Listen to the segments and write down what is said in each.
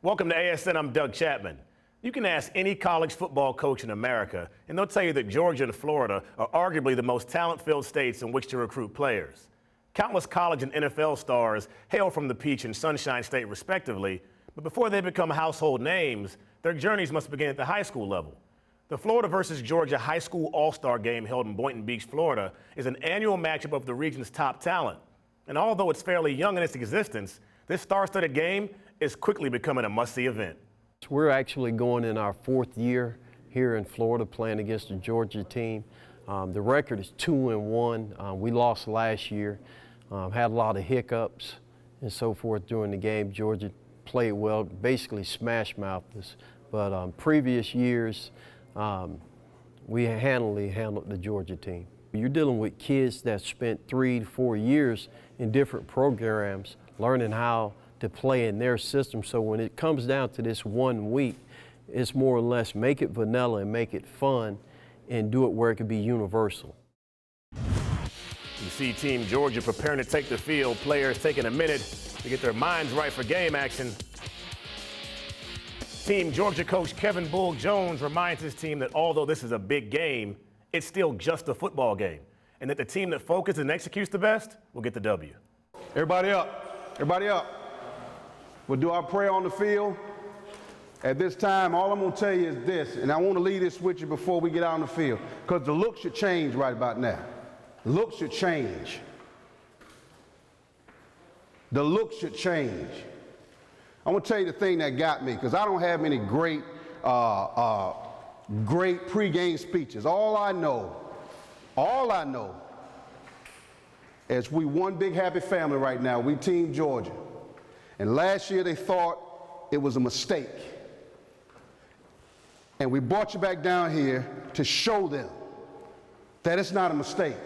Welcome to ASN. I'm Doug Chapman. You can ask any college football coach in America, and they'll tell you that Georgia and Florida are arguably the most talent-filled states in which to recruit players. Countless college and NFL stars hail from the Peach and Sunshine State, respectively, but before they become household names, their journeys must begin at the high school level. The Florida versus Georgia High School All-Star Game held in Boynton Beach, Florida, is an annual matchup of the region's top talent. And although it's fairly young in its existence, this star-studded game is quickly becoming a must-see event. We're actually going in our fourth year here in Florida playing against the Georgia team. The record is 2-1. We lost last year, had a lot of hiccups and so forth during the game. Georgia played well, basically smash-mouthed us. But previous years, we handled the Georgia team. You're dealing with kids that spent 3 to 4 years in different programs, learning how to play in their system. So when it comes down to this 1 week, it's more or less make it vanilla and make it fun and do it where it could be universal. You see Team Georgia preparing to take the field, players taking a minute to get their minds right for game action. Team Georgia coach Kevin Bull Jones reminds his team that although this is a big game, it's still just a football game, and that the team that focuses and executes the best will get the W. Everybody up. Everybody up. We'll do our prayer on the field. At this time, all I'm going to tell you is this, and I want to leave this with you before we get out on the field, because the look should change right about now. The look should change. The look should change. I want to tell you the thing that got me, because I don't have any great pregame speeches. All I know is we one big happy family right now. We Team Georgia. And last year they thought it was a mistake. And we brought you back down here to show them that it's not a mistake.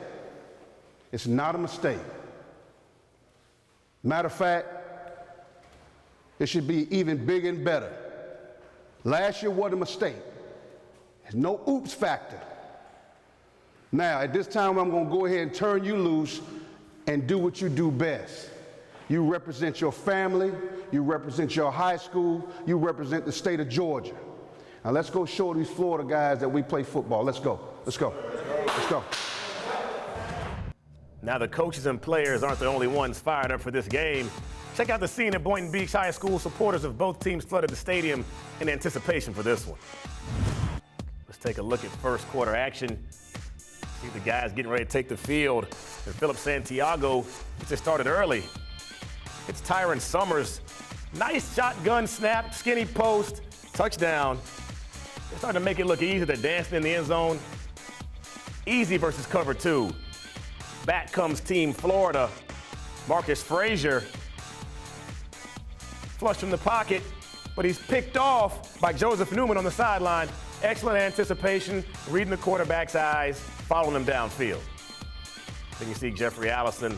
It's not a mistake. Matter of fact, it should be even bigger and better. Last year wasn't a mistake. There's no oops factor. Now, at this time, I'm going to go ahead and turn you loose and do what you do best. You represent your family, you represent your high school, you represent the state of Georgia. Now let's go show these Florida guys that we play football. Let's go, let's go, let's go. Now the coaches and players aren't the only ones fired up for this game. Check out the scene at Boynton Beach High School. Supporters of both teams flooded the stadium in anticipation for this one. Let's take a look at first quarter action. See the guys getting ready to take the field. And Philip Santiago gets it started early. It's Tyron Summers. Nice shotgun snap, skinny post, touchdown. They're starting to make it look easy. They're dancing in the end zone. Easy versus cover 2. Back comes Team Florida. Marcus Frazier. Flush from the pocket, but he's picked off by Joseph Newman on the sideline. Excellent anticipation, reading the quarterback's eyes, following him downfield. Then you see Jeffrey Allison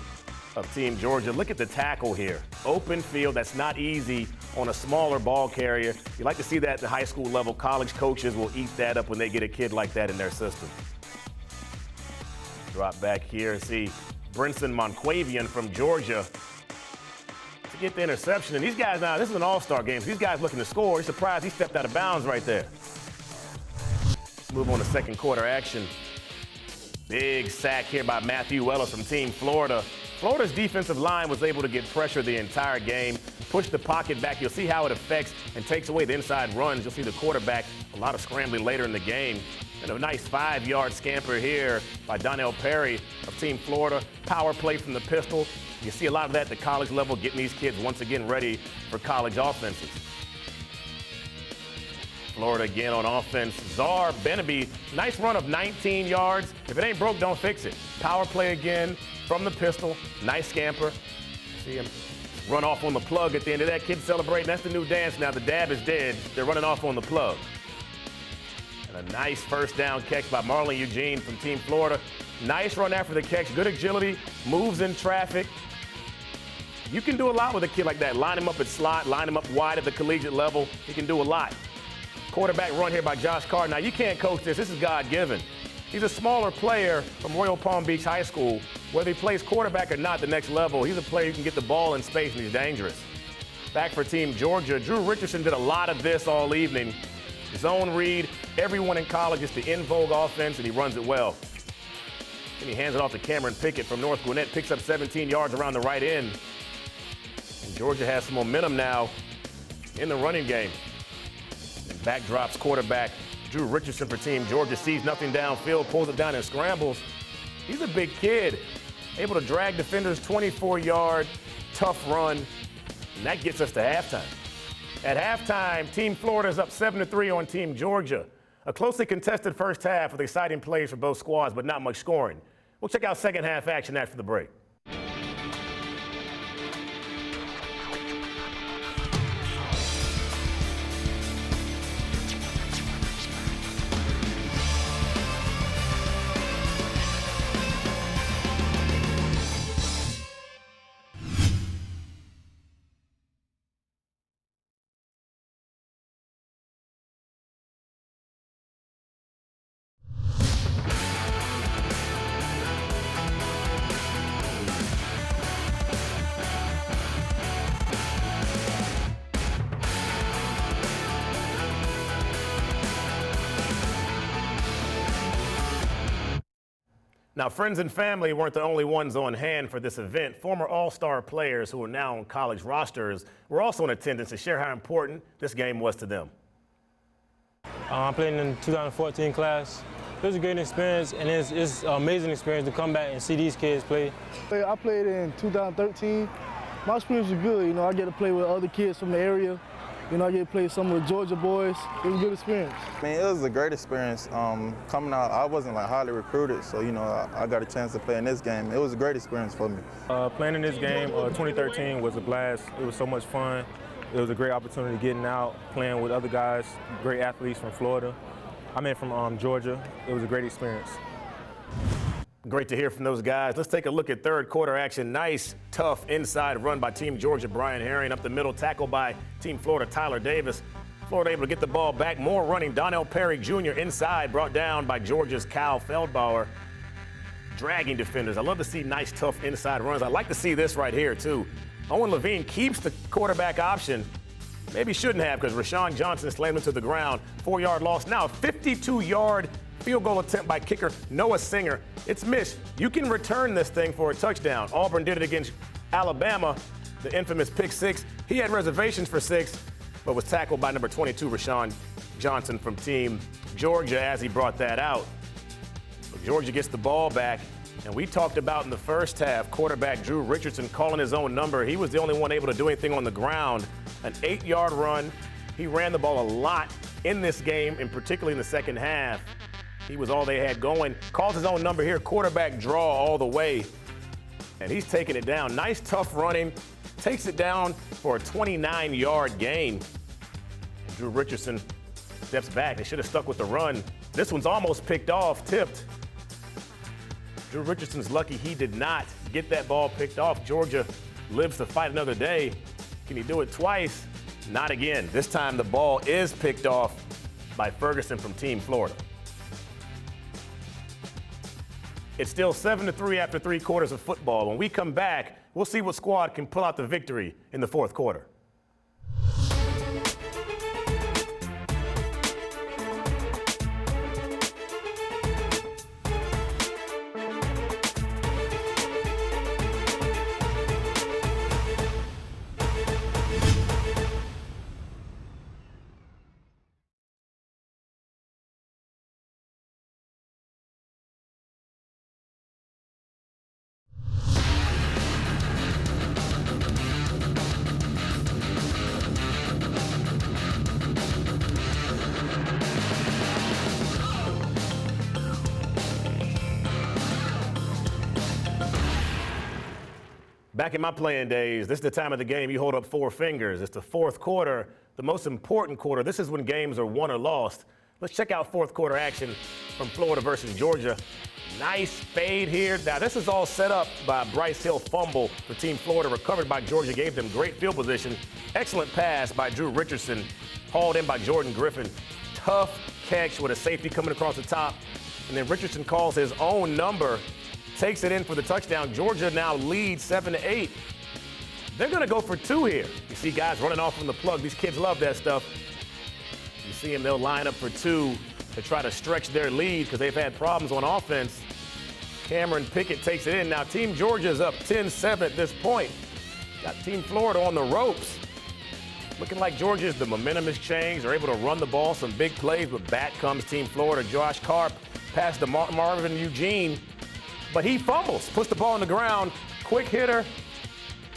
of Team Georgia. Look at the tackle here. Open field, that's not easy on a smaller ball carrier. You like to see that at the high school level. College coaches will eat that up when they get a kid like that in their system. Drop back here and see Brinson Monquavian from Georgia to get the interception. And these guys now, this is an all-star game, so these guys looking to score. He's surprised he stepped out of bounds right there. Let's move on to second quarter action. Big sack here by Matthew Ellis from Team Florida. Florida's defensive line was able to get pressure the entire game, push the pocket back. You'll see how it affects and takes away the inside runs. You'll see the quarterback, a lot of scrambling later in the game. And a nice 5-yard scamper here by Donnell Perry of Team Florida. Power play from the pistol. You see a lot of that at the college level, getting these kids once again ready for college offenses. Florida again on offense. Czar Benaby, nice run of 19 yards. If it ain't broke, don't fix it. Power play again from the pistol. Nice scamper. See him run off on the plug at the end of that. Kids celebrating. That's the new dance now. The dab is dead. They're running off on the plug. And a nice first down catch by Marlon Eugene from Team Florida. Nice run after the catch. Good agility. Moves in traffic. You can do a lot with a kid like that. Line him up at slot. Line him up wide at the collegiate level. He can do a lot. Quarterback run here by Josh Carter. Now, you can't coach this. This is God-given. He's a smaller player from Royal Palm Beach High School. Whether he plays quarterback or not, the next level, he's a player who can get the ball in space and he's dangerous. Back for Team Georgia. Drew Richardson did a lot of this all evening. Zone read. Everyone in college is the in vogue offense, and he runs it well. And he hands it off to Cameron Pickett from North Gwinnett, picks up 17 yards around the right end. And Georgia has some momentum now in the running game. And back drops quarterback Drew Richardson for Team Georgia, sees nothing downfield, pulls it down and scrambles. He's a big kid, able to drag defenders, 24-yard, tough run, and that gets us to halftime. At halftime, Team Florida is up 7-3 on Team Georgia. A closely contested first half with exciting plays for both squads, but not much scoring. We'll check out second half action after the break. Now, friends and family weren't the only ones on hand for this event. Former All-Star players who are now on college rosters were also in attendance to share how important this game was to them. I played in the 2014 class. It was a great experience, and it's an amazing experience to come back and see these kids play. I played in 2013. My experience was good. You know, I get to play with other kids from the area. You know, I get to play with some of the Georgia boys. It was a good experience. I mean, it was a great experience. Coming out, I wasn't highly recruited, so I got a chance to play in this game. It was a great experience for me. Playing in this game, 2013 was a blast. It was so much fun. It was a great opportunity getting out, playing with other guys, great athletes from Florida. From Georgia. It was a great experience. Great to hear from those guys. Let's take a look at third quarter action. Nice, tough inside run by Team Georgia. Brian Herring up the middle, tackle by Team Florida, Tyler Davis. Florida able to get the ball back. More running. Donnell Perry Jr. inside, brought down by Georgia's Kyle Feldbauer. Dragging defenders. I love to see nice, tough inside runs. I like to see this right here, too. Owen Levine keeps the quarterback option. Maybe shouldn't have, because Rashawn Johnson slammed him to the ground. 4-yard loss. Now a 52-yard field goal attempt by kicker Noah Singer. It's missed. You can return this thing for a touchdown. Auburn did it against Alabama, the infamous pick six. He had reservations for 6, but was tackled by number 22, Rashawn Johnson from Team Georgia as he brought that out. But Georgia gets the ball back, and we talked about in the first half, quarterback Drew Richardson calling his own number. He was the only one able to do anything on the ground. An 8-yard run. He ran the ball a lot in this game, and particularly in the second half. He was all they had going. Calls his own number here, quarterback draw all the way. And he's taking it down. Nice, tough running. Takes it down for a 29-yard gain. Drew Richardson steps back. They should have stuck with the run. This one's almost picked off, tipped. Drew Richardson's lucky he did not get that ball picked off. Georgia lives to fight another day. Can he do it twice? Not again. This time the ball is picked off by Ferguson from Team Florida. It's still 7-3 after 3 quarters of football. When we come back, we'll see what squad can pull out the victory in the fourth quarter. Back in my playing days, this is the time of the game you hold up 4 fingers. It's the fourth quarter, the most important quarter. This is when games are won or lost. Let's check out fourth quarter action from Florida versus Georgia. Nice fade here. Now, this is all set up by a Bryce Hill fumble for Team Florida, recovered by Georgia, gave them great field position. Excellent pass by Drew Richardson, hauled in by Jordan Griffin. Tough catch with a safety coming across the top. And then Richardson calls his own number, takes it in for the touchdown. Georgia now leads 7-8. They're going to go for two here. You see guys running off from the plug. These kids love that stuff. You see them, they'll line up for two to try to stretch their lead because they've had problems on offense. Cameron Pickett takes it in. Now, Team Georgia is up 10-7 at this point. Got Team Florida on the ropes. Looking like Georgia's, the momentum has changed. They're able to run the ball, some big plays, but back comes Team Florida. Josh Karp past to Marvin Eugene, but he fumbles, puts the ball on the ground. Quick hitter.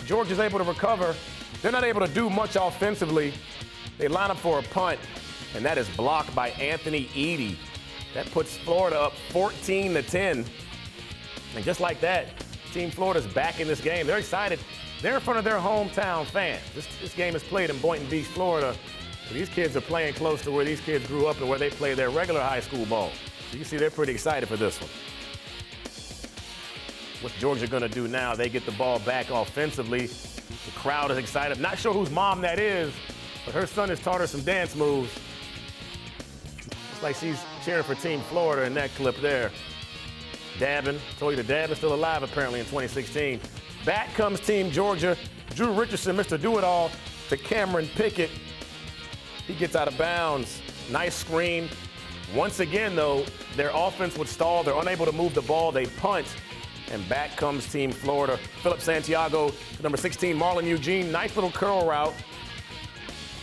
Georgia's able to recover. They're not able to do much offensively. They line up for a punt, and that is blocked by Anthony Edey. That puts Florida up 14-10. And just like that, Team Florida's back in this game. They're excited. They're in front of their hometown fans. This game is played in Boynton Beach, Florida. These kids are playing close to where these kids grew up and where they play their regular high school ball. So you see they're pretty excited for this one. What's Georgia going to do now? They get the ball back offensively. The crowd is excited. Not sure whose mom that is, but her son has taught her some dance moves. Looks like she's cheering for Team Florida in that clip there. Davin, told you the Davin's still alive apparently in 2016. Back comes Team Georgia. Drew Richardson, Mr. Do-It-All, to Cameron Pickett. He gets out of bounds. Nice screen. Once again, though, their offense would stall. They're unable to move the ball. They punt. And back comes Team Florida. Philip Santiago to number 16, Marlon Eugene. Nice little curl route.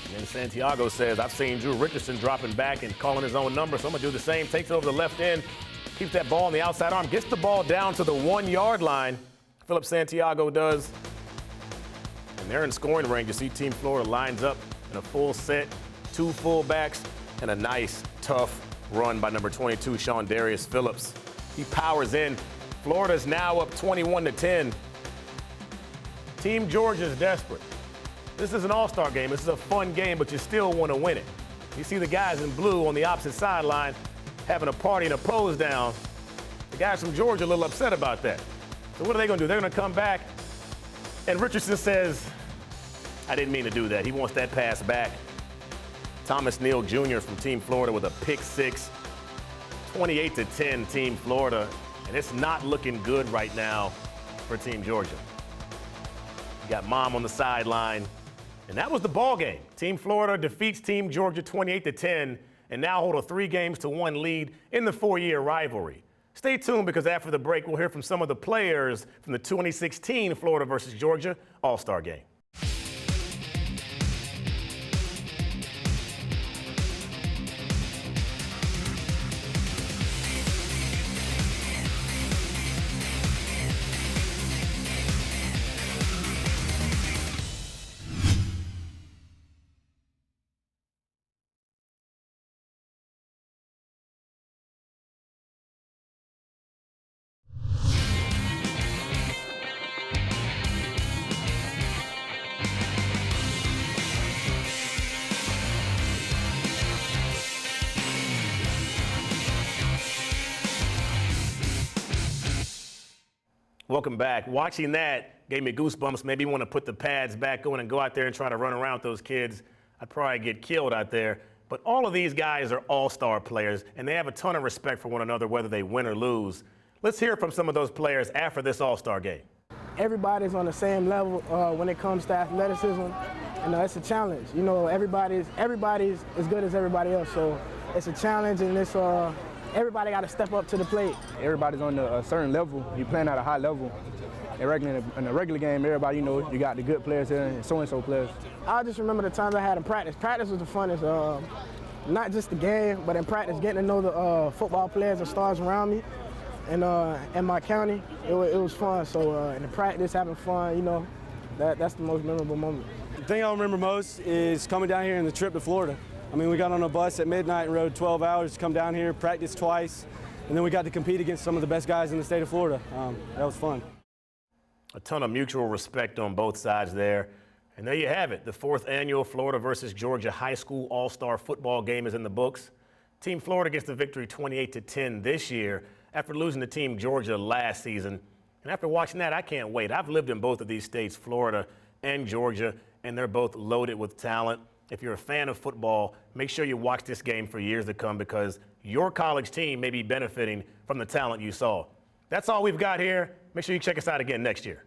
And then Santiago says, I've seen Drew Richardson dropping back and calling his own number, so I'm going to do the same. Takes it over the left end. Keeps that ball on the outside arm. Gets the ball down to the 1-yard line. Philip Santiago does. And they're in scoring range. You see Team Florida lines up in a full set, two fullbacks, and a nice, tough run by number 22, Sean Darius Phillips. He powers in. Florida's now up 21-10. Team Georgia's desperate. This is an all-star game. This is a fun game, but you still want to win it. You see the guys in blue on the opposite sideline having a party and a pose down. The guys from Georgia are a little upset about that. So what are they going to do? They're going to come back, and Richardson says, I didn't mean to do that. He wants that pass back. Thomas Neal Jr. from Team Florida with a pick six. 28-10 Team Florida, and it's not looking good right now for Team Georgia. You got Mom on the sideline, and that was the ball game. Team Florida defeats Team Georgia 28-10, and now hold a 3-1 lead in the 4-year rivalry. Stay tuned because after the break, we'll hear from some of the players from the 2016 Florida versus Georgia All-Star Game. Welcome back. Watching that gave me goosebumps. Maybe want to put the pads back on and go out there and try to run around with those kids. I'd probably get killed out there. But all of these guys are all-star players, and they have a ton of respect for one another, whether they win or lose. Let's hear from some of those players after this all-star game. Everybody's on the same level when it comes to athleticism. And it's a challenge. You know, everybody's as good as everybody else. So it's a challenge, and it's everybody got to step up to the plate. Everybody's on a certain level. You're playing at a high level. In a regular game, everybody, you know, you got the good players here and so-and-so players. I just remember the times I had in practice. Practice was the funnest. Not just the game, but in practice, getting to know the football players and stars around me. And in my county, it was fun. So in the practice, having fun, you know, that's the most memorable moment. The thing I remember most is coming down here and the trip to Florida. I mean, we got on a bus at midnight and rode 12 hours to come down here, practice twice, and then we got to compete against some of the best guys in the state of Florida. That was fun. A ton of mutual respect on both sides there. And there you have it. The 4th annual Florida versus Georgia High School All-Star Football game is in the books. Team Florida gets the victory 28-10 this year after losing to Team Georgia last season. And after watching that, I can't wait. I've lived in both of these states, Florida and Georgia, and they're both loaded with talent. If you're a fan of football, make sure you watch this game for years to come because your college team may be benefiting from the talent you saw. That's all we've got here. Make sure you check us out again next year.